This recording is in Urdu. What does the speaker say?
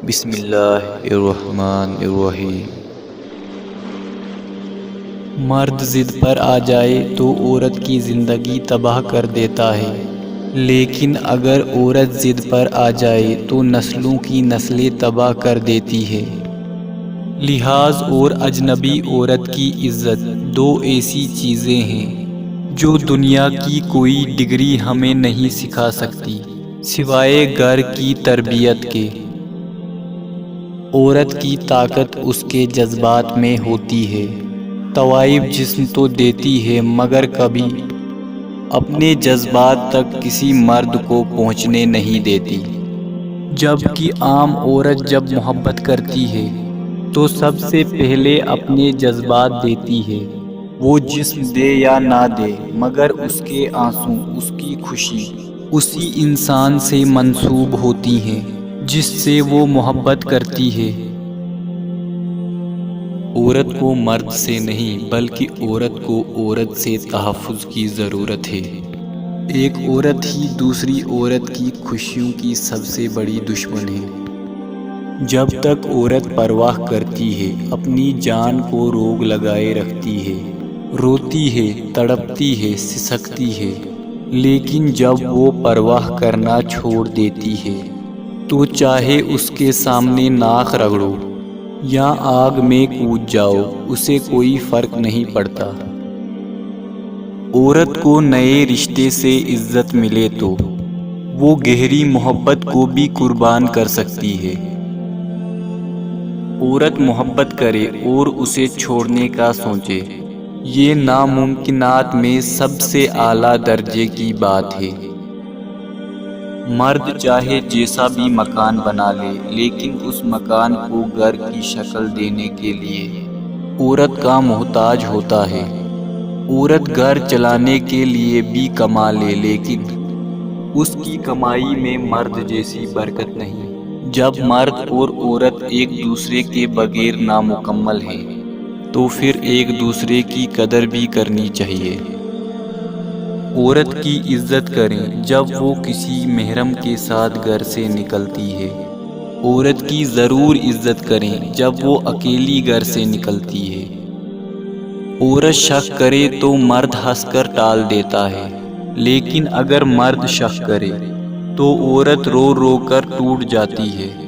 بسم اللہ الرحمن الرحیم۔ مرد ضد پر آ جائے تو عورت کی زندگی تباہ کر دیتا ہے، لیکن اگر عورت ضد پر آ جائے تو نسلوں کی نسلیں تباہ کر دیتی ہے۔ لحاظ اور اجنبی عورت کی عزت دو ایسی چیزیں ہیں جو دنیا کی کوئی ڈگری ہمیں نہیں سکھا سکتی سوائے گھر کی تربیت کے۔ عورت کی طاقت اس کے جذبات میں ہوتی ہے۔ طوائف جسم تو دیتی ہے مگر کبھی اپنے جذبات تک کسی مرد کو پہنچنے نہیں دیتی، جبکہ عام عورت جب محبت کرتی ہے تو سب سے پہلے اپنے جذبات دیتی ہے۔ وہ جسم دے یا نہ دے مگر اس کے آنسو، اس کی خوشی اسی انسان سے منسوب ہوتی ہیں جس سے وہ محبت کرتی ہے۔ عورت کو مرد سے نہیں بلکہ عورت کو عورت سے تحفظ کی ضرورت ہے۔ ایک عورت ہی دوسری عورت کی خوشیوں کی سب سے بڑی دشمن ہے۔ جب تک عورت پرواہ کرتی ہے، اپنی جان کو روک لگائے رکھتی ہے، روتی ہے، تڑپتی ہے، سسکتی ہے، لیکن جب وہ پرواہ کرنا چھوڑ دیتی ہے تو چاہے اس کے سامنے ناک رگڑو یا آگ میں کود جاؤ، اسے کوئی فرق نہیں پڑتا۔ عورت کو نئے رشتے سے عزت ملے تو وہ گہری محبت کو بھی قربان کر سکتی ہے۔ عورت محبت کرے اور اسے چھوڑنے کا سوچے، یہ ناممکنات میں سب سے اعلیٰ درجے کی بات ہے۔ مرد چاہے جیسا بھی مکان بنا لے، لیکن اس مکان کو گھر کی شکل دینے کے لیے عورت کا محتاج ہوتا ہے۔ عورت گھر چلانے کے لیے بھی کما لے، لیکن اس کی کمائی میں مرد جیسی برکت نہیں۔ جب مرد اور عورت ایک دوسرے کے بغیر نامکمل ہیں تو پھر ایک دوسرے کی قدر بھی کرنی چاہیے۔ عورت کی عزت کریں جب وہ کسی محرم کے ساتھ گھر سے نکلتی ہے۔ عورت کی ضرور عزت کریں جب وہ اکیلی گھر سے نکلتی ہے۔ عورت شک کرے تو مرد ہنس کر ٹال دیتا ہے، لیکن اگر مرد شک کرے تو عورت رو رو کر ٹوٹ جاتی ہے۔